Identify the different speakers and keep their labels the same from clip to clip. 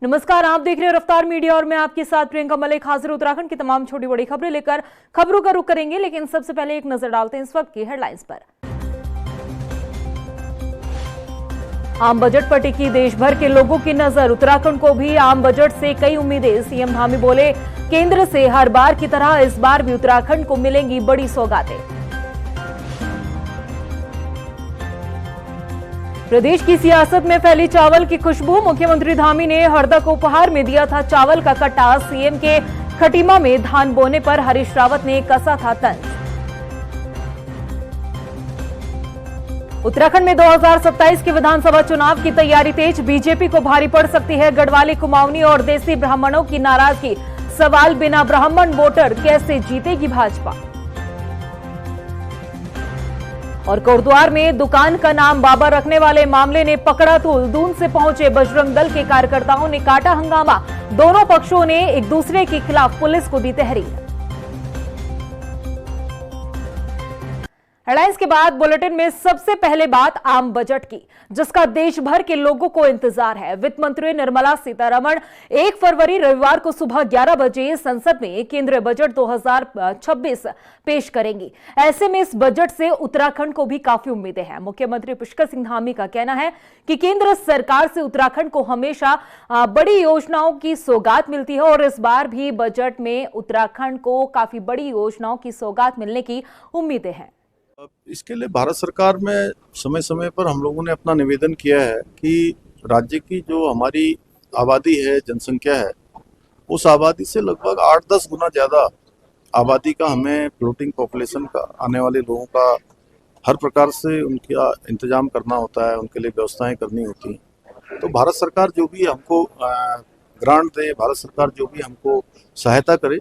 Speaker 1: नमस्कार, आप देख रहे हो रफ्तार मीडिया और मैं आपके साथ प्रियंका मलिक हाजिर उत्तराखंड की तमाम छोटी बड़ी खबरें लेकर खबरों का रुख करेंगे। लेकिन सबसे पहले एक नजर डालते हैं इस वक्त की हेडलाइंस पर। आम बजट पर टिकी देश भर के लोगों की नजर, उत्तराखंड को भी आम बजट से कई उम्मीदें। सीएम धामी बोले, केंद्र से हर बार की तरह इस बार भी उत्तराखंड को मिलेंगी बड़ी सौगातें। प्रदेश की सियासत में फैली चावल की खुशबू, मुख्यमंत्री धामी ने हरदा को उपहार में दिया था चावल का कट्टा। सीएम के खटीमा में धान बोने पर हरीश रावत ने कसा था तंज। उत्तराखंड में 2027 के विधानसभा चुनाव की तैयारी तेज, बीजेपी को भारी पड़ सकती है गढ़वाली, कुमाऊनी और देसी ब्राह्मणों की नाराजगी। सवाल, बिना ब्राह्मण वोटर कैसे जीतेगी भाजपा। और कोटद्वार में दुकान का नाम बाबा रखने वाले मामले ने पकड़ा तूल, दून से पहुंचे बजरंग दल के कार्यकर्ताओं ने काटा हंगामा। दोनों पक्षों ने एक दूसरे के खिलाफ पुलिस को दी तहरीर। हेडलाइंस के बाद बुलेटिन में सबसे पहले बात आम बजट की, जिसका देश भर के लोगों को इंतजार है। वित्त मंत्री निर्मला सीतारमण 1 फरवरी रविवार को सुबह 11 बजे संसद में केंद्रीय बजट 2026 पेश करेंगी। ऐसे में इस बजट से उत्तराखंड को भी काफी उम्मीदें हैं। मुख्यमंत्री पुष्कर सिंह धामी का कहना है कि केंद्र सरकार से उत्तराखंड को हमेशा बड़ी योजनाओं की सौगात मिलती है और इस बार भी बजट में उत्तराखंड को काफी बड़ी योजनाओं की सौगात मिलने की उम्मीदें हैं।
Speaker 2: इसके लिए भारत सरकार में समय समय पर हम लोगों ने अपना निवेदन किया है कि राज्य की जो हमारी आबादी है, जनसंख्या है, उस आबादी से लगभग 8-10 गुना ज़्यादा आबादी का हमें फ्लोटिंग पॉपुलेशन का आने वाले लोगों का हर प्रकार से उनका इंतजाम करना होता है, उनके लिए व्यवस्थाएं करनी होती हैं। तो भारत सरकार जो भी हमको ग्रांट दे, भारत सरकार जो भी हमको सहायता करे,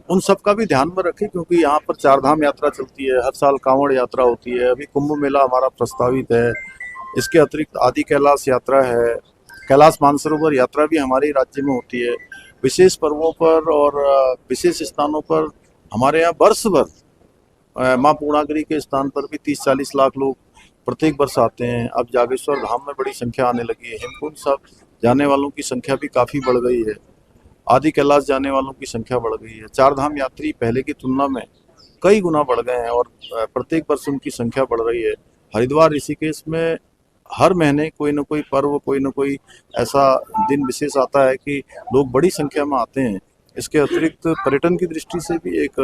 Speaker 2: उन सब का भी ध्यान में रखें, क्योंकि यहाँ पर 4 धाम यात्रा चलती है, हर साल कांवड़ यात्रा होती है, अभी कुंभ मेला हमारा प्रस्तावित है, इसके अतिरिक्त आदि कैलाश यात्रा है, कैलाश मानसरोवर यात्रा भी हमारे राज्य में होती है। विशेष पर्वों पर और विशेष स्थानों पर हमारे यहाँ वर्ष भर माँ पूर्णागिरी के स्थान पर भी 30-40 लाख लोग प्रत्येक वर्ष आते हैं। अब जागेश्वर धाम में बड़ी संख्या आने लगी है, हेमकुंड साहब जाने वालों की संख्या भी काफ़ी बढ़ गई है, आदि कैलाश जाने वालों की संख्या बढ़ गई है। 4 धाम यात्री पहले की तुलना में कई गुना बढ़ गए हैं और प्रत्येक वर्ष उनकी संख्या बढ़ रही है। हरिद्वार ऋषिकेश में हर महीने कोई न कोई पर्व, कोई न कोई ऐसा दिन विशेष आता है कि लोग बड़ी संख्या में आते हैं। इसके अतिरिक्त पर्यटन की दृष्टि से भी एक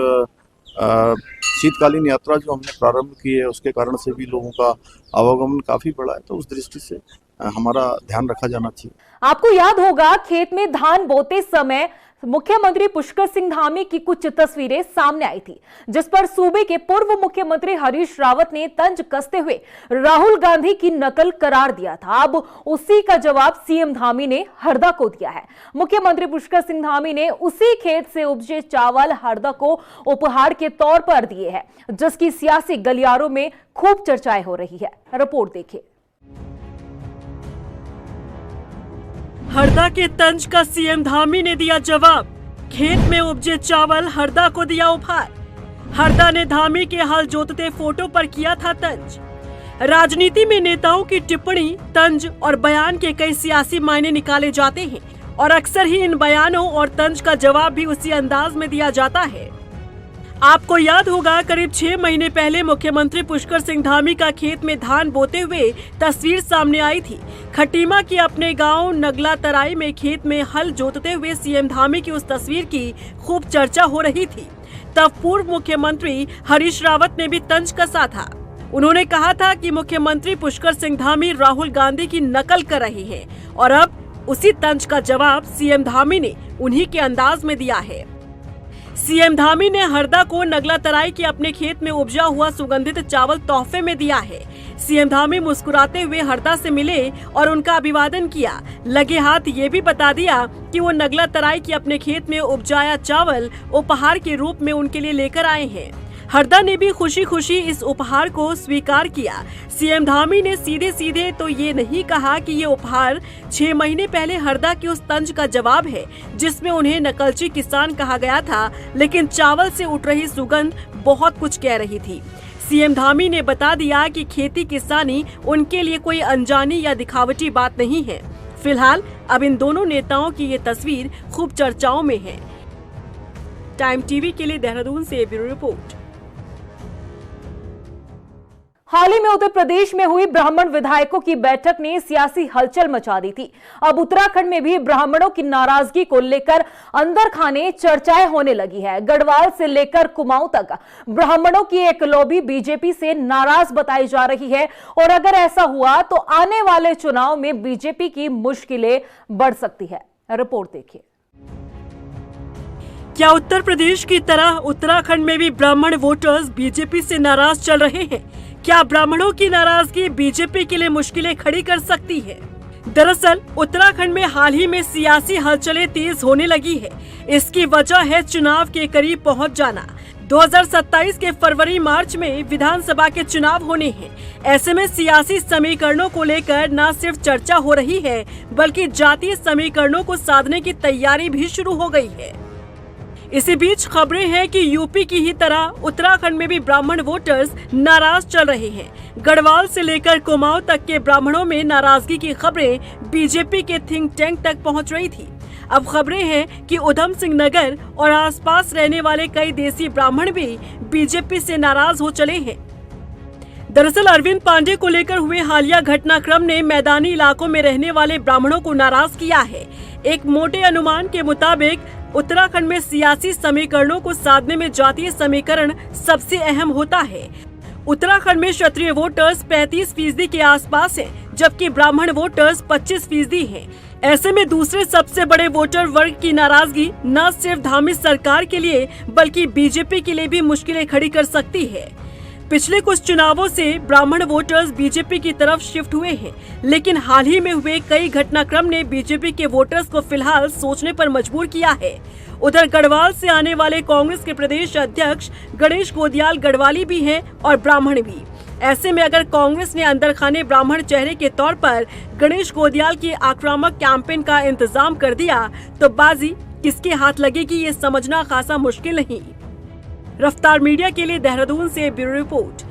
Speaker 2: शीतकालीन यात्रा जो हमने प्रारंभ की है, उसके कारण से भी लोगों का आवागमन काफ़ी बढ़ा है। तो उस दृष्टि से हमारा ध्यान रखा जाना चाहिए।
Speaker 1: आपको याद होगा, खेत में धान बोते समय मुख्यमंत्री पुष्कर सिंह धामी की कुछ तस्वीरें सामने आई थी, जिस पर सूबे के पूर्व मुख्यमंत्री हरीश रावत ने तंज कसते हुए राहुल गांधी की नकल करार दिया था। अब उसी का जवाब सीएम धामी ने हरदा को दिया है। मुख्यमंत्री पुष्कर सिंह धामी ने उसी खेत से उपजे चावल हरदा को उपहार के तौर पर दिए हैं, जिसकी सियासी गलियारों में खूब चर्चाएं हो रही है। रिपोर्ट देखिए।
Speaker 3: हरदा के तंज का सीएम धामी ने दिया जवाब, खेत में उपजे चावल हरदा को दिया उपहार। हरदा ने धामी के हल जोतते फोटो पर किया था तंज। राजनीति में नेताओं की टिप्पणी, तंज और बयान के कई सियासी मायने निकाले जाते हैं और अक्सर ही इन बयानों और तंज का जवाब भी उसी अंदाज में दिया जाता है। आपको याद होगा, करीब 6 महीने पहले मुख्यमंत्री पुष्कर सिंह धामी का खेत में धान बोते हुए तस्वीर सामने आई थी। खटीमा के अपने गांव नगला तराई में खेत में हल जोतते हुए सीएम धामी की उस तस्वीर की खूब चर्चा हो रही थी। तब पूर्व मुख्यमंत्री हरीश रावत ने भी तंज कसा था। उन्होंने कहा था कि मुख्यमंत्री पुष्कर सिंह धामी राहुल गांधी की नकल कर रहे हैं और अब उसी तंज का जवाब सीएम धामी ने उन्हीं के अंदाज में दिया है। सीएम धामी ने हरदा को नगला तराई के अपने खेत में उपजा हुआ सुगंधित चावल तोहफे में दिया है। सीएम धामी मुस्कुराते हुए हरदा से मिले और उनका अभिवादन किया। लगे हाथ ये भी बता दिया कि वो नगला तराई के अपने खेत में उपजाया चावल उपहार के रूप में उनके लिए लेकर आए हैं। हरदा ने भी खुशी खुशी इस उपहार को स्वीकार किया। सीएम धामी ने सीधे सीधे तो ये नहीं कहा कि ये उपहार 6 महीने पहले हरदा के उस तंज का जवाब है जिसमें उन्हें नकलची किसान कहा गया था, लेकिन चावल से उठ रही सुगंध बहुत कुछ कह रही थी। सीएम धामी ने बता दिया कि खेती किसानी उनके लिए कोई अनजानी या दिखावटी बात नहीं है। फिलहाल अब इन दोनों नेताओं की ये तस्वीर खूब चर्चाओं में है। टाइम टीवी के लिए देहरादून से ब्यूरो रिपोर्ट।
Speaker 1: हाल ही में उत्तर प्रदेश में हुई ब्राह्मण विधायकों की बैठक ने सियासी हलचल मचा दी थी। अब उत्तराखंड में भी ब्राह्मणों की नाराजगी को लेकर अंदर खाने चर्चाएं होने लगी है। गढ़वाल से लेकर कुमाऊं तक ब्राह्मणों की एक लॉबी बीजेपी से नाराज बताई जा रही है और अगर ऐसा हुआ तो आने वाले चुनाव में बीजेपी की मुश्किलें बढ़ सकती है। रिपोर्ट देखिए।
Speaker 3: क्या उत्तर प्रदेश की तरह उत्तराखंड में भी ब्राह्मण वोटर्स बीजेपी से नाराज चल रहे हैं? क्या ब्राह्मणों की नाराजगी बीजेपी के लिए मुश्किलें खड़ी कर सकती है? दरअसल उत्तराखंड में हाल ही में सियासी हलचलें तेज होने लगी है। इसकी वजह है चुनाव के करीब पहुंच जाना। 2027 के फरवरी मार्च में विधानसभा के चुनाव होने हैं। ऐसे में सियासी समीकरणों को लेकर न सिर्फ चर्चा हो रही है बल्कि जातीय समीकरणों को साधने की तैयारी भी शुरू हो गई है। इसी बीच खबरें हैं कि यूपी की ही तरह उत्तराखंड में भी ब्राह्मण वोटर्स नाराज चल रहे हैं। गढ़वाल से लेकर कुमाऊं तक के ब्राह्मणों में नाराजगी की खबरें बीजेपी के थिंक टैंक तक पहुंच रही थी। अब खबरें हैं कि उधम सिंह नगर और आसपास रहने वाले कई देसी ब्राह्मण भी बीजेपी से नाराज हो चले हैं। दरअसल अरविंद पांडे को लेकर हुए हालिया घटनाक्रम ने मैदानी इलाकों में रहने वाले ब्राह्मणों को नाराज किया है। एक मोटे अनुमान के मुताबिक उत्तराखंड में सियासी समीकरणों को साधने में जातीय समीकरण सबसे अहम होता है। उत्तराखंड में क्षत्रिय वोटर्स 35% के आसपास हैं, जबकि ब्राह्मण वोटर्स 25% हैं। ऐसे में दूसरे सबसे बड़े वोटर वर्ग की नाराजगी न सिर्फ धामी सरकार के लिए बल्कि बीजेपी के लिए भी मुश्किलें खड़ी कर सकती है। पिछले कुछ चुनावों से ब्राह्मण वोटर्स बीजेपी की तरफ शिफ्ट हुए हैं, लेकिन हाल ही में हुए कई घटनाक्रम ने बीजेपी के वोटर्स को फिलहाल सोचने पर मजबूर किया है। उधर गढ़वाल से आने वाले कांग्रेस के प्रदेश अध्यक्ष गणेश गोदियाल गढ़वाली भी हैं और ब्राह्मण भी। ऐसे में अगर कांग्रेस ने अंदर खाने ब्राह्मण चेहरे के तौर पर गणेश गोदियाल की आक्रामक कैंपेन का इंतजाम कर दिया तो बाजी किसके हाथ लगेगी ये समझना खासा मुश्किल नहीं। रफ्तार मीडिया के लिए देहरादून से ब्यूरो रिपोर्ट।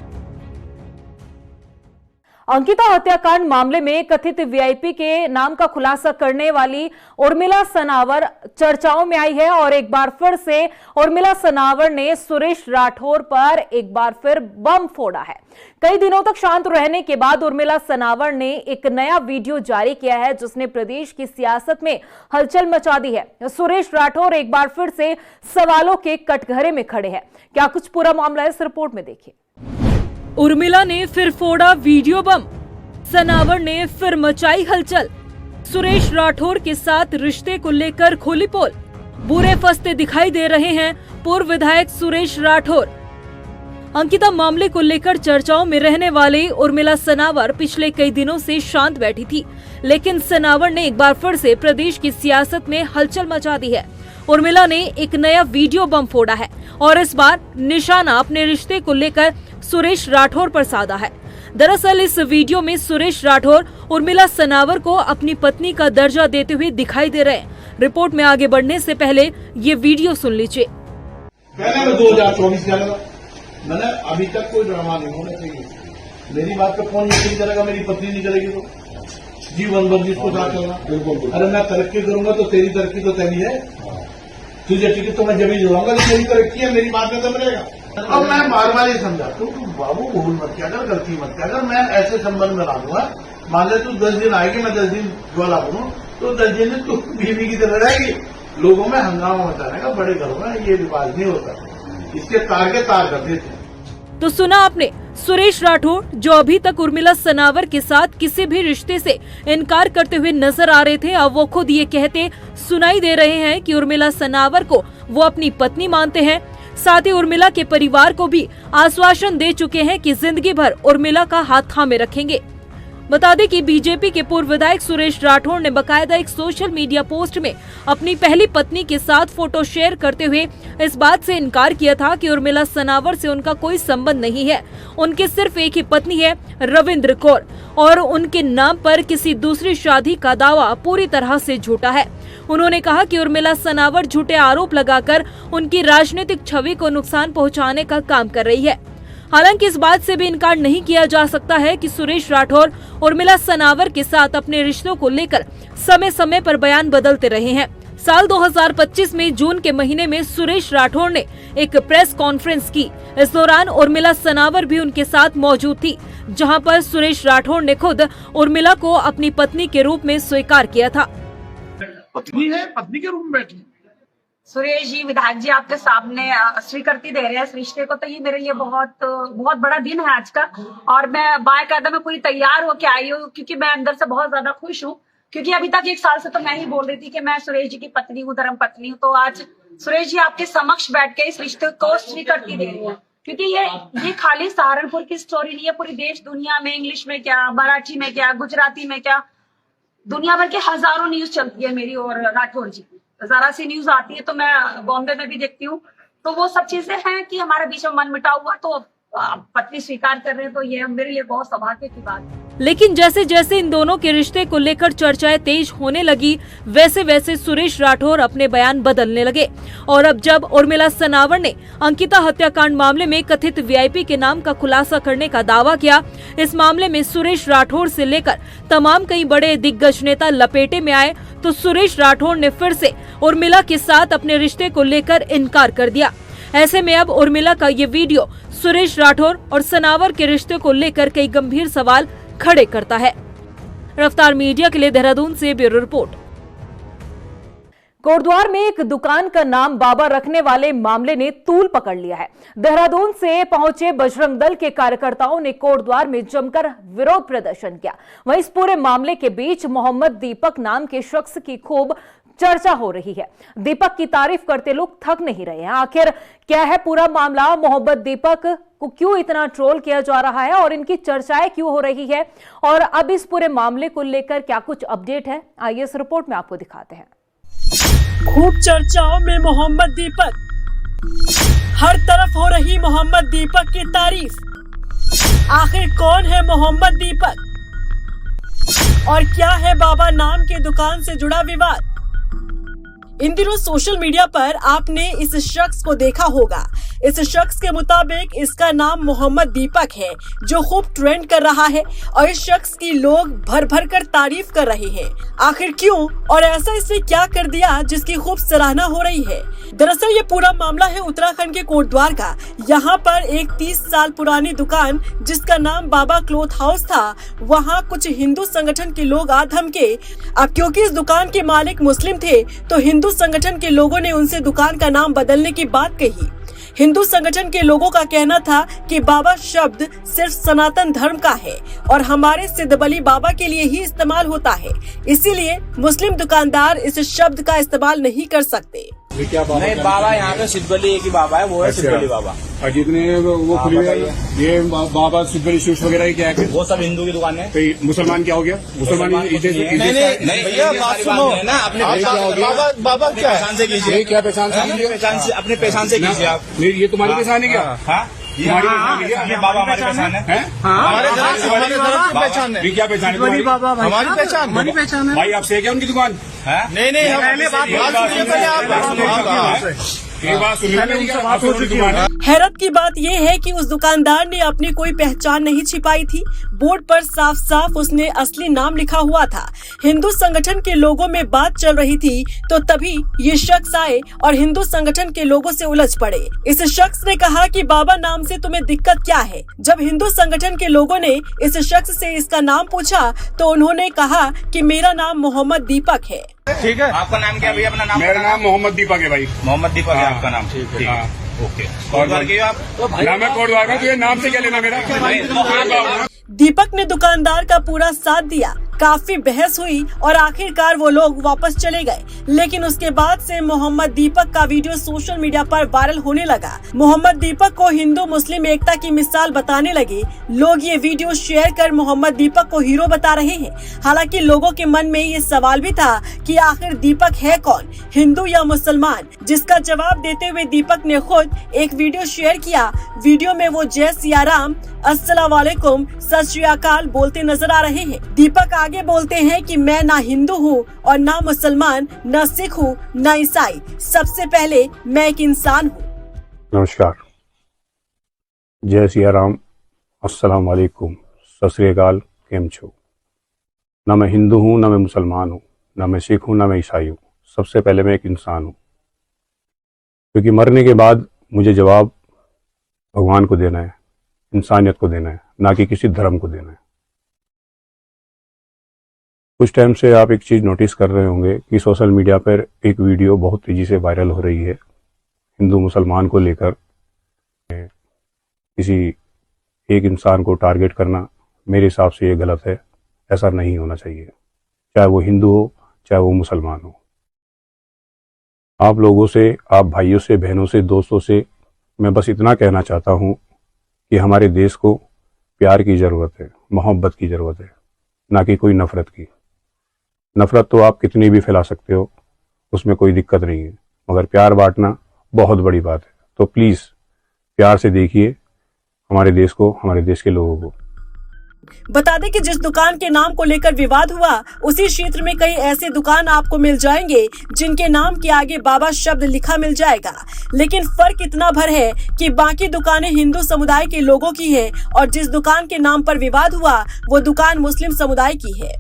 Speaker 1: अंकिता हत्याकांड मामले में कथित वीआईपी के नाम का खुलासा करने वाली उर्मिला सनावर चर्चाओं में आई है और एक बार फिर से उर्मिला सनावर ने सुरेश राठौर पर एक बार फिर बम फोड़ा है। कई दिनों तक शांत रहने के बाद उर्मिला सनावर ने एक नया वीडियो जारी किया है जिसने प्रदेश की सियासत में हलचल मचा दी है। सुरेश राठौर एक बार फिर से सवालों के कटघरे में खड़े हैं। क्या कुछ पूरा मामला है, इस रिपोर्ट में देखिए।
Speaker 4: उर्मिला ने फिर फोड़ा वीडियो बम, सनावर ने फिर मचाई हलचल। सुरेश राठौर के साथ रिश्ते को लेकर खोली पोल। बुरे फंसते दिखाई दे रहे हैं पूर्व विधायक सुरेश राठौर। अंकिता मामले को लेकर चर्चाओं में रहने वाली उर्मिला सनावर पिछले कई दिनों से शांत बैठी थी, लेकिन सनावर ने एक बार फिर से प्रदेश की सियासत में हलचल मचा दी है। उर्मिला ने एक नया वीडियो बम फोड़ा है और इस बार निशाना अपने रिश्ते को लेकर सुरेश राठौर पर साधा है। दरअसल इस वीडियो में सुरेश राठौर उर्मिला सनावर को अपनी पत्नी का दर्जा देते हुए दिखाई दे रहे हैं। रिपोर्ट में आगे बढ़ने से पहले ये वीडियो सुन लीजिए।
Speaker 5: 2024 मैंने अभी तक कोई ड्रामा नहीं होना चाहिए। मेरी बात पर कौन यकीन करेगा? मेरी पत्नी नहीं करेगी तो जीवन भर जिसको साथ चलना। बिल्कुल। अरे मैं तरक्की करूंगा तो तेरी तरक्की तो तेरी है, तुझे टिकट तो मैं जब ही जुड़ाऊंगा तो मेरी तरक्की है, मेरी बात में दम रहेगा। अब मैं बार बार ये समझाता हूँ, तुम बाबू भूल मत किया कर, गलती मत किया कर। मैं ऐसे संबंध में रहूंगा, मान ले तू 10 दिन आएगी, मैं 10 दिन ज्वाला बनूं तो 10 दिन में तू बीवी की तरह रहेगी। लोगों में हंगामा मचाने का बड़े घरों में ये रिवाज नहीं होता, इसके तार के तार कर देते।
Speaker 4: तो सुना आपने, सुरेश राठौर जो अभी तक उर्मिला सनावर के साथ किसी भी रिश्ते से इनकार करते हुए नजर आ रहे थे, अब वो खुद ये कहते सुनाई दे रहे हैं कि उर्मिला सनावर को वो अपनी पत्नी मानते हैं। साथ ही उर्मिला के परिवार को भी आश्वासन दे चुके हैं कि जिंदगी भर उर्मिला का हाथ थामे रखेंगे। बता दें कि बीजेपी के पूर्व विधायक सुरेश राठौर ने बकायदा एक सोशल मीडिया पोस्ट में अपनी पहली पत्नी के साथ फोटो शेयर करते हुए इस बात से इनकार किया था कि उर्मिला सनावर से उनका कोई संबंध नहीं है। उनके सिर्फ एक ही पत्नी है, रविंद्र कौर, और उनके नाम पर किसी दूसरी शादी का दावा पूरी तरह से झूठा है। उन्होंने कहा कि उर्मिला सनावर झूठे आरोप लगाकर उनकी राजनीतिक छवि को नुकसान पहुंचाने का काम कर रही है। हालांकि इस बात से भी इनकार नहीं किया जा सकता है कि सुरेश राठौर उर्मिला सनावर के साथ अपने रिश्तों को लेकर समय समय पर बयान बदलते रहे हैं। साल 2025 में जून के महीने में सुरेश राठौर ने एक प्रेस कॉन्फ्रेंस की। इस दौरान उर्मिला सनावर भी उनके साथ मौजूद थी, जहां पर सुरेश राठौर ने खुद उर्मिला को अपनी पत्नी के रूप में स्वीकार किया था।
Speaker 5: पत्नी है, पत्नी के रूप में बैठी।
Speaker 6: सुरेश जी, विधायक जी आपके सामने स्वीकृति दे रहे हैं इस रिश्ते को, तो ये मेरे लिए बहुत बहुत बड़ा दिन है आज का। और मैं बाकायदा मैं पूरी तैयार होके आई हूँ, क्योंकि मैं अंदर से बहुत ज्यादा खुश हूँ। क्योंकि अभी तक 1 साल से तो मैं ही बोल रही थी कि मैं सुरेश जी की पत्नी हूँ, धर्म पत्नी हूँ। तो आज सुरेश जी आपके समक्ष बैठ के इस रिश्ते को स्वीकृति दे रही है। क्योंकि ये खाली सहारनपुर की स्टोरी नहीं है, पूरी देश दुनिया में, इंग्लिश में क्या, मराठी में क्या, गुजराती में क्या, दुनिया भर के हजारों न्यूज चलती है मेरी और राठौर जी। जरा सी न्यूज आती है तो मैं बॉम्बे में भी देखती हूँ। तो वो सब चीजें हैं कि हमारे बीच में मन मिटा हुआ, तो पत्नी स्वीकार कर रहे हैं, तो ये मेरे लिए बहुत सौभाग्य की बात है।
Speaker 4: लेकिन जैसे जैसे इन दोनों के रिश्ते को लेकर चर्चाएं तेज होने लगी, वैसे वैसे सुरेश राठौर अपने बयान बदलने लगे। और अब जब उर्मिला सनावर ने अंकिता हत्याकांड मामले में कथित वीआईपी के नाम का खुलासा करने का दावा किया, इस मामले में सुरेश राठौर से लेकर तमाम कई बड़े दिग्गज नेता लपेटे में आए, तो सुरेश राठौर ने फिर से उर्मिला के साथ अपने रिश्ते को लेकर इनकार कर दिया। ऐसे में अब उर्मिला का ये वीडियो सुरेश राठौर और सनावर के रिश्ते को लेकर कई गंभीर सवाल खड़े करता है। रफ्तार मीडिया के लिए देहरादून से ब्यूरो रिपोर्ट।
Speaker 1: कोटद्वार में एक दुकान का नाम बाबा रखने वाले मामले ने तूल पकड़ लिया है। देहरादून से पहुंचे बजरंग दल के कार्यकर्ताओं ने कोटद्वार में जमकर विरोध प्रदर्शन किया। वहीं इस पूरे मामले के बीच मोहम्मद दीपक नाम के शख्स की खूब चर्चा हो रही है। दीपक की तारीफ करते लोग थक नहीं रहे हैं। आखिर क्या है पूरा मामला, मोहम्मद दीपक को क्यों इतना ट्रोल किया जा रहा है और इनकी चर्चाएं क्यों हो रही है, और अब इस पूरे मामले को लेकर क्या कुछ अपडेट है, आइए इस रिपोर्ट में आपको दिखाते हैं।
Speaker 3: खूब चर्चाओं में मोहम्मद दीपक, हर तरफ हो रही मोहम्मद दीपक की तारीफ। आखिर कौन है मोहम्मद दीपक और क्या है बाबा नाम के दुकान से जुड़ा विवाद? इन दिनों सोशल मीडिया पर आपने इस शख्स को देखा होगा। इस शख्स के मुताबिक इसका नाम मोहम्मद दीपक है, जो खूब ट्रेंड कर रहा है और इस शख्स की लोग भर भर कर तारीफ कर रहे हैं। आखिर क्यों और ऐसा इसने क्या कर दिया जिसकी खूब सराहना हो रही है? दरअसल ये पूरा मामला है उत्तराखंड के कोटद्वार का। यहाँ पर एक 30 साल पुरानी दुकान जिसका नाम बाबा क्लॉथ हाउस था, वहाँ कुछ हिंदू संगठन के लोग आ धमके। अब क्योंकि इस दुकान के मालिक मुस्लिम थे, तो हिंदू संगठन के लोगों ने उनसे दुकान का नाम बदलने की बात कही। हिंदू संगठन के लोगों का कहना था कि बाबा शब्द सिर्फ सनातन धर्म का है और हमारे सिद्धबली बाबा के लिए ही इस्तेमाल होता है, इसीलिए मुस्लिम दुकानदार इस शब्द का इस्तेमाल नहीं कर सकते।
Speaker 7: क्या बाबा नहीं, बाबा यहाँ पे सिद्धबली एक ही बाबा है, वो है सिद्धबली बाबा।
Speaker 8: और जितने वो खुली ये बाबा सिद्धबली शूज वगैरह क्या है?
Speaker 7: वो सब हिंदू की दुकान है।
Speaker 8: तो मुसलमान क्या हो गया? मुसलमान
Speaker 7: नहीं भैया बात सुनो ना, अपने बाबा क्या पहचान से कीजिए।
Speaker 8: क्या पहचान से?
Speaker 7: अपने पहचान से कीजिए आप।
Speaker 8: ये तुम्हारी पहचान है क्या?
Speaker 7: ये बाबा हमारी पहचान है।
Speaker 8: हमारे पहचान है। क्या पहचान है?
Speaker 7: हमारी पहचान है।
Speaker 8: भाई आपसे है क्या उनकी दुकान?
Speaker 7: नहीं पहले बात
Speaker 3: हैरत की बात यह है कि उस दुकानदार ने अपनी कोई पहचान नहीं छिपाई थी। बोर्ड पर साफ साफ उसने असली नाम लिखा हुआ था। हिंदू संगठन के लोगों में बात चल रही थी, तो तभी ये शख्स आए और हिंदू संगठन के लोगों से उलझ पड़े। इस शख्स ने कहा कि बाबा नाम से तुम्हें दिक्कत क्या है? जब हिंदू संगठन के लोगों ने इस शख्स से इसका नाम पूछा, तो उन्होंने कहा कि मेरा नाम मोहम्मद दीपक है।
Speaker 7: ठीक है, आपका नाम क्या है भैया? अपना नाम?
Speaker 8: मेरा नाम मोहम्मद दीपक है भाई।
Speaker 7: मोहम्मद दीपक है आपका नाम? ठीक है, ओके। कोटद्वार के आप?
Speaker 8: नाम है कोटद्वार का, तो ये नाम से क्या लेना मेरा?
Speaker 3: दीपक ने दुकानदार का पूरा साथ दिया। काफी बहस हुई और आखिरकार वो लोग वापस चले गए। लेकिन उसके बाद से मोहम्मद दीपक का वीडियो सोशल मीडिया पर वायरल होने लगा। मोहम्मद दीपक को हिंदू मुस्लिम एकता की मिसाल बताने लगे। लोग ये वीडियो शेयर कर मोहम्मद दीपक को हीरो बता रहे हैं। हालांकि लोगों के मन में ये सवाल भी था कि आखिर दीपक है कौन, हिंदू या मुसलमान? जिसका जवाब देते हुए दीपक ने खुद एक वीडियो शेयर किया। वीडियो में वो जय सिया राम, अस्सलाम वालेकुम, सत श्री अकाल बोलते नजर आ रहे हैं। दीपक आगे बोलते हैं कि मैं ना हिंदू हूँ और ना मुसलमान, ना सिख हूँ, ना ईसाई। सबसे पहले मैं एक इंसान हूँ।
Speaker 8: नमस्कार। जय सिया राम, अस्सलाम वालेकुम, सत श्री अकाल, केम छो। ना मैं हिंदू हूँ, ना मैं मुसलमान हूँ, ना मैं सिख हूँ, ना मैं ईसाई हूँ। सबसे पहले मैं एक इंसान हूँ, क्योंकि मरने के बाद मुझे जवाब भगवान को देना है, इंसानियत को देना है, ना कि किसी धर्म को देना है। कुछ टाइम से आप एक चीज़ नोटिस कर रहे होंगे कि सोशल मीडिया पर एक वीडियो बहुत तेज़ी से वायरल हो रही है। हिंदू मुसलमान को लेकर किसी एक इंसान को टारगेट करना मेरे हिसाब से ये गलत है। ऐसा नहीं होना चाहिए, चाहे वो हिंदू हो, चाहे वो मुसलमान हो। आप लोगों से, आप भाइयों से, बहनों से, दोस्तों से मैं बस इतना कहना चाहता हूँ कि हमारे देश को प्यार की ज़रूरत है, मोहब्बत की ज़रूरत है, ना कि कोई नफ़रत की। नफ़रत तो आप कितनी भी फैला सकते हो, उसमें कोई दिक्कत नहीं है, मगर प्यार बांटना बहुत बड़ी बात है। तो प्लीज़ प्यार से देखिए हमारे देश को, हमारे देश के लोगों को।
Speaker 3: बता दें कि जिस दुकान के नाम को लेकर विवाद हुआ, उसी क्षेत्र में कई ऐसे दुकान आपको मिल जाएंगे जिनके नाम के आगे बाबा शब्द लिखा मिल जाएगा। लेकिन फर्क इतना भर है कि बाकी दुकानें हिंदू समुदाय के लोगों की है और जिस दुकान के नाम पर विवाद हुआ वो दुकान मुस्लिम समुदाय की है।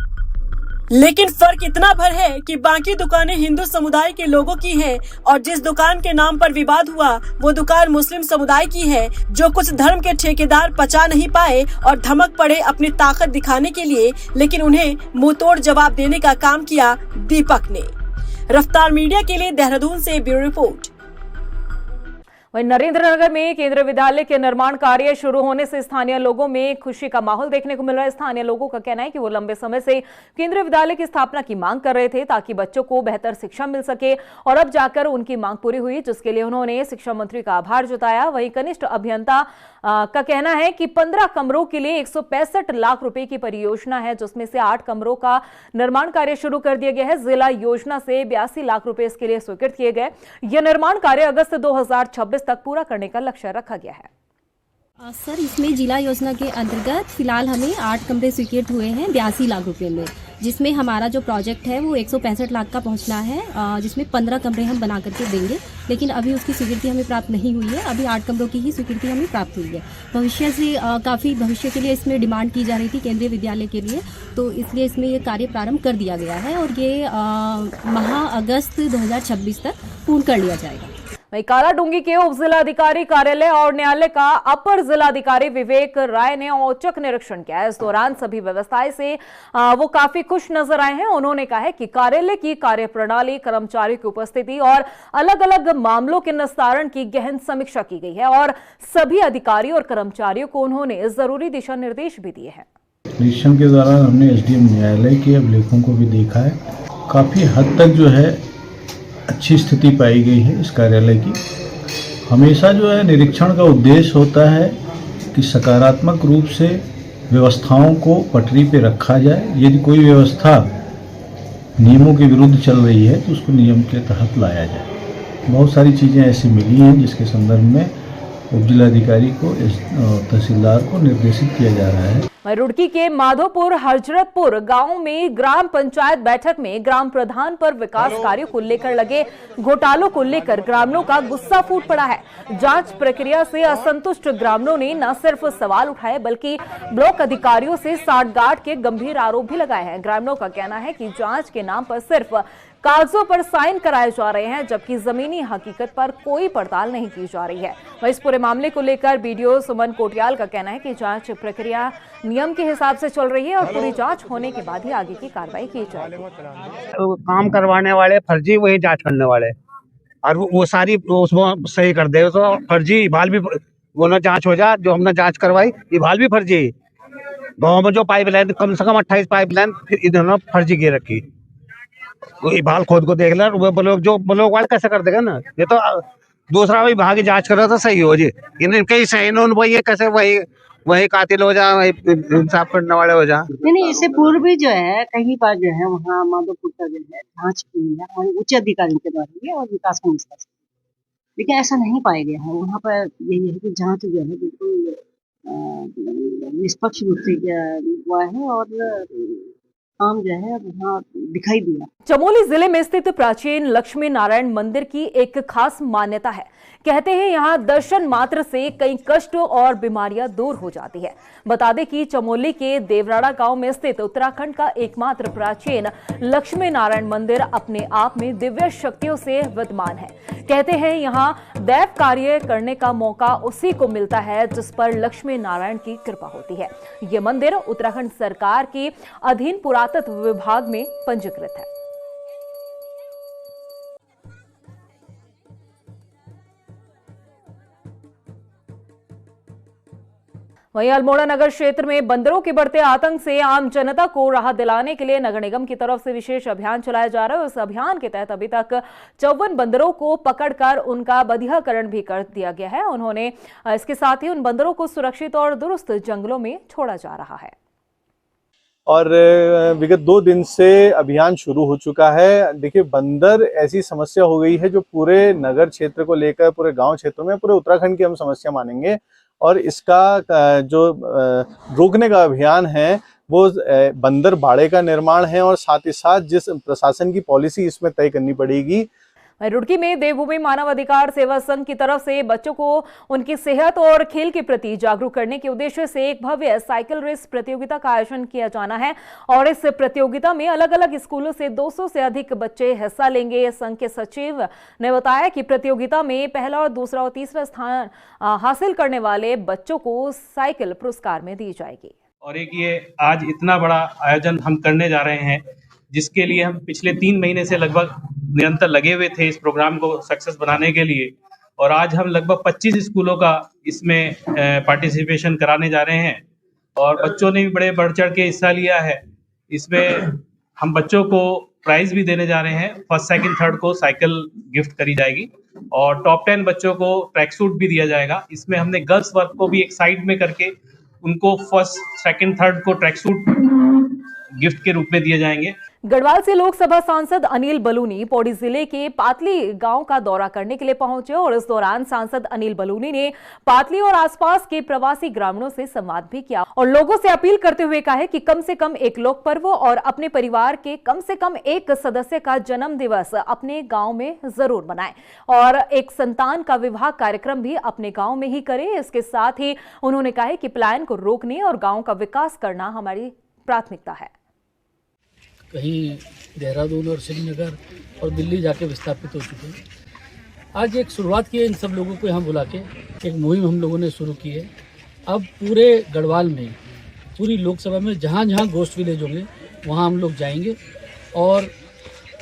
Speaker 3: लेकिन फर्क इतना भर है कि बाकी दुकानें हिंदू समुदाय के लोगों की है और जिस दुकान के नाम पर विवाद हुआ वो दुकान मुस्लिम समुदाय की है, जो कुछ धर्म के ठेकेदार पचा नहीं पाए और धमक पड़े अपनी ताकत दिखाने के लिए, लेकिन उन्हें मुंहतोड़ जवाब देने का काम किया दीपक ने। रफ्तार मीडिया के लिए देहरादून से ब्यूरो रिपोर्ट।
Speaker 1: वहीं नरेंद्रनगर में केंद्रीय विद्यालय के निर्माण कार्य शुरू होने से स्थानीय लोगों में खुशी का माहौल देखने को मिल रहा है। स्थानीय लोगों का कहना है कि वो लंबे समय से केंद्रीय विद्यालय की स्थापना की मांग कर रहे थे ताकि बच्चों को बेहतर शिक्षा मिल सके और अब जाकर उनकी मांग पूरी हुई, जिसके लिए उन्होंने शिक्षा मंत्री का आभार जताया। वहीं कनिष्ठ अभियंता का कहना है कि 15 कमरों के लिए 165 लाख रुपए की परियोजना है, जिसमें से 8 कमरों का निर्माण कार्य शुरू कर दिया गया है। जिला योजना से 82 लाख रुपए इसके लिए स्वीकृत किए गए। यह निर्माण कार्य अगस्त 2026 तक पूरा करने का लक्ष्य रखा गया है।
Speaker 9: सर, इसमें जिला योजना के अंतर्गत फिलहाल हमें 8 कमरे स्वीकृत हुए हैं 82 लाख रुपए में, जिसमें हमारा जो प्रोजेक्ट है वो 165 लाख का पहुंचना है, जिसमें 15 कमरे हम बना करके देंगे। लेकिन अभी उसकी स्वीकृति हमें प्राप्त नहीं हुई है, अभी 8 कमरों की ही स्वीकृति हमें प्राप्त हुई है। भविष्य से काफ़ी भविष्य के लिए इसमें डिमांड की जा रही थी केंद्रीय विद्यालय के लिए, तो इसलिए इसमें ये कार्य प्रारंभ कर दिया गया है और ये अगस्त 2026 तक पूर्ण कर लिया जाएगा।
Speaker 1: वहीं कालाडूंगी के उप जिलाधिकारी कार्यालय और न्यायालय का अपर जिलाधिकारी विवेक राय ने औचक निरीक्षण किया। इस दौरान सभी व्यवस्थाएं से वो काफी खुश नजर आए हैं। उन्होंने कहा है कि कार्यालय की कार्यप्रणाली, कर्मचारियों की उपस्थिति और अलग अलग मामलों के निस्तारण की गहन समीक्षा की गई है और सभी अधिकारियों और कर्मचारियों को उन्होंने जरूरी दिशा निर्देश भी दिए हैं।
Speaker 10: निरीक्षण के दौरान हमने एसडीएम न्यायालय के अभिलेखों को भी देखा है। काफी हद तक जो है अच्छी स्थिति पाई गई है इस कार्यालय की। हमेशा जो है निरीक्षण का उद्देश्य होता है कि सकारात्मक रूप से व्यवस्थाओं को पटरी पे रखा जाए। यदि कोई व्यवस्था नियमों के विरुद्ध चल रही है तो उसको नियम के तहत लाया जाए। बहुत सारी चीज़ें ऐसी मिली हैं जिसके संदर्भ में उप जिलाधिकारी को, तहसीलदार को निर्देशित किया जा रहा है।
Speaker 1: रुड़की के माधोपुर हजरतपुर गांव में ग्राम पंचायत बैठक में ग्राम प्रधान पर विकास कार्यों को लेकर लगे घोटालों को लेकर ग्रामीणों का गुस्सा फूट पड़ा है। जांच प्रक्रिया से असंतुष्ट ग्रामीणों ने न सिर्फ सवाल उठाए बल्कि ब्लॉक अधिकारियों से साठगांठ के गंभीर आरोप भी लगाए हैं। ग्रामीणों का कहना है कि जांच के नाम पर सिर्फ कागजों पर साइन कराए जा रहे हैं, जबकि जमीनी हकीकत पर कोई पड़ताल नहीं की जा रही है। वहीं इस पूरे मामले को लेकर बीडीओ सुमन कोटियाल का कहना है कि जांच प्रक्रिया नियम के हिसाब से चल रही है और पूरी जांच होने के बाद ही आगे की कार्रवाई की जाएगी।
Speaker 11: काम करवाने वाले फर्जी, वही जांच करने वाले, और वो सारी उसमें सही कर दे तो फर्जी भाल भी वो ना जांच हो जाए। जो हमने जांच करवाई ये भाल भी फर्जी। गाँव में जो पाइपलाइन कम से कम 28 पाइपलाइन इन्होंने फर्जी की रखी। भाल खोद को देख लें, ब्लॉक वाले कैसे कर देगा ना। ये तो दूसरा विभाग की जांच कर रहा था, सही हो जी। इनके सही वही है, कैसे वही कातिल हो जा, वही इंसाफ करने वाले हो जा।
Speaker 12: नहीं, इससे पूर्व भी जो है कहीं पर जो है वहाँ माधोपुर का जो है जांच की है हमारे उच्च अधिकारियों के द्वारा और विकास कमिश्नर से, लेकिन ऐसा नहीं पाया गया है। वहाँ पर यही है कि जांच जो है बिल्कुल निष्पक्ष रूप से हुआ है और आम जो है वहाँ दिखाई दिया।
Speaker 1: चमोली जिले में स्थित प्राचीन लक्ष्मी नारायण मंदिर की एक खास मान्यता है। कहते हैं यहाँ दर्शन मात्र से कई कष्ट और बीमारियां दूर हो जाती है। बता दें कि चमोली के देवराड़ा गांव में स्थित उत्तराखंड का एकमात्र प्राचीन लक्ष्मी नारायण मंदिर अपने आप में दिव्य शक्तियों से विद्यमान है। कहते हैं यहाँ दैव कार्य करने का मौका उसी को मिलता है जिस पर लक्ष्मी नारायण की कृपा होती है। ये मंदिर उत्तराखंड सरकार के अधीन पुरातत्व विभाग में पंजीकृत है। वहीं अल्मोड़ा नगर क्षेत्र में बंदरों के बढ़ते आतंक से आम जनता को राहत दिलाने के लिए नगर निगम की तरफ से विशेष अभियान चलाया जा रहा है। इस अभियान के तहत अभी तक 54 बंदरों को पकड़कर उनका बधियाकरण भी कर दिया गया है। उन्होंने इसके साथ ही उन बंदरों को सुरक्षित और दुरुस्त जंगलों में छोड़ा जा रहा है।
Speaker 13: और विगत 2 दिन से अभियान शुरू हो चुका है। देखिए, बंदर ऐसी समस्या हो गई है जो पूरे नगर क्षेत्र को लेकर, पूरे गांव क्षेत्रों में, पूरे उत्तराखंड की हम समस्या मानेंगे। और इसका जो रोकने का अभियान है वो बंदर बाड़े का निर्माण है और साथ ही साथ जिस प्रशासन की पॉलिसी इसमें तय करनी पड़ेगी।
Speaker 1: रुड़की में देवभूमि मानव अधिकार सेवा संघ की तरफ से बच्चों को उनकी सेहत और खेल के प्रति जागरूक करने के उद्देश्य से एक भव्य साइकिल रेस प्रतियोगिता का आयोजन किया जाना है और इस प्रतियोगिता में अलग अलग स्कूलों से 200 से अधिक बच्चे हिस्सा लेंगे। संघ के सचिव ने बताया कि प्रतियोगिता में पहला और दूसरा और तीसरा स्थान हासिल करने वाले बच्चों को साइकिल पुरस्कार में दी जाएगी।
Speaker 14: और एक ये आज इतना बड़ा आयोजन हम करने जा रहे हैं जिसके लिए हम पिछले 3 महीने से लगभग निरंतर लगे हुए थे इस प्रोग्राम को सक्सेस बनाने के लिए। और आज हम लगभग 25 स्कूलों का इसमें पार्टिसिपेशन कराने जा रहे हैं और बच्चों ने भी बड़े बढ़ चढ़ के हिस्सा लिया है। इसमें हम बच्चों को प्राइज भी देने जा रहे हैं। फर्स्ट, सेकंड, थर्ड को साइकिल गिफ्ट करी जाएगी और टॉप 10 बच्चों को ट्रैक सूट भी दिया जाएगा। इसमें हमने गर्ल्स वर्क को भी एक साइड में करके उनको फर्स्ट, सेकंड, थर्ड को ट्रैक सूट गिफ्ट के रूप में दिए जाएंगे।
Speaker 1: गढ़वाल से लोकसभा सांसद अनिल बलूनी पौड़ी जिले के पातली गांव का दौरा करने के लिए पहुंचे और इस दौरान सांसद अनिल बलूनी ने पातली और आसपास के प्रवासी ग्रामीणों से संवाद भी किया और लोगों से अपील करते हुए कहा कि कम से कम एक लोक पर्व और अपने परिवार के कम से कम एक सदस्य का जन्म दिवस अपने गांव में जरूर मनाएं और एक संतान का विवाह कार्यक्रम भी अपने गांव में ही करें। इसके साथ ही उन्होंने कहा कि पलायन को रोकने और गांव का विकास करना हमारी प्राथमिकता है।
Speaker 15: कहीं देहरादून और श्रीनगर और दिल्ली जाके विस्थापित हो चुके हैं। आज एक शुरुआत की है, इन सब लोगों को यहाँ बुला के एक मुहिम हम लोगों ने शुरू की है। अब पूरे गढ़वाल में, पूरी लोकसभा में जहाँ जहाँ गोष्ठ विलेज होंगे वहाँ हम लोग जाएंगे और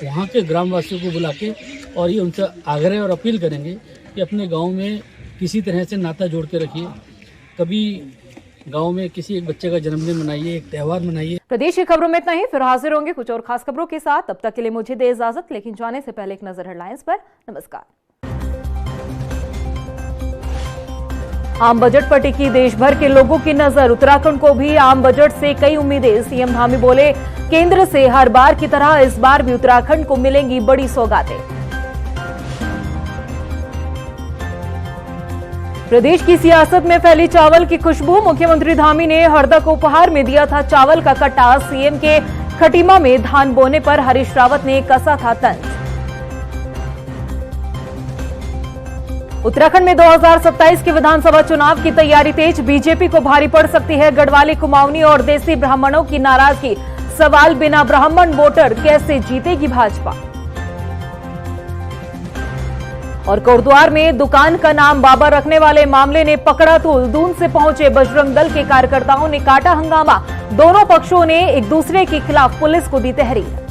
Speaker 15: वहाँ के ग्रामवासियों को बुला के और ये उनसे आग्रह और अपील करेंगे कि अपने गाँव में किसी तरह से नाता जोड़ के रखिए। कभी गांव में किसी एक बच्चे का जन्मदिन मनाइए, एक त्योहार मनाइए।
Speaker 1: प्रदेश की खबरों में इतना ही, फिर हाजिर होंगे कुछ और खास खबरों के साथ। तब तक के लिए मुझे दे इजाजत, लेकिन जाने से पहले एक नजर हेडलाइंस पर। नमस्कार। आम बजट पर टिकी देश भर के लोगों की नजर, उत्तराखंड को भी आम बजट से कई उम्मीदें। सीएम धामी बोले, केंद्र से हर बार की तरह इस बार भी उत्तराखंड को मिलेंगी बड़ी सौगातें। प्रदेश की सियासत में फैली चावल की खुशबू, मुख्यमंत्री धामी ने हरदा को उपहार में दिया था चावल का कट्टा। सीएम के खटीमा में धान बोने पर हरीश रावत ने कसा था तंज। उत्तराखंड में 2027 के विधानसभा चुनाव की तैयारी तेज, बीजेपी को भारी पड़ सकती है गढ़वाली, कुमाऊनी और देसी ब्राह्मणों की नाराजगी। सवाल, बिना ब्राह्मण वोटर कैसे जीतेगी भाजपा। और कोटद्वार में दुकान का नाम बाबा रखने वाले मामले ने पकड़ा तूल, दून से पहुंचे बजरंग दल के कार्यकर्ताओं ने काटा हंगामा। दोनों पक्षों ने एक दूसरे के खिलाफ पुलिस को दी तहरीर।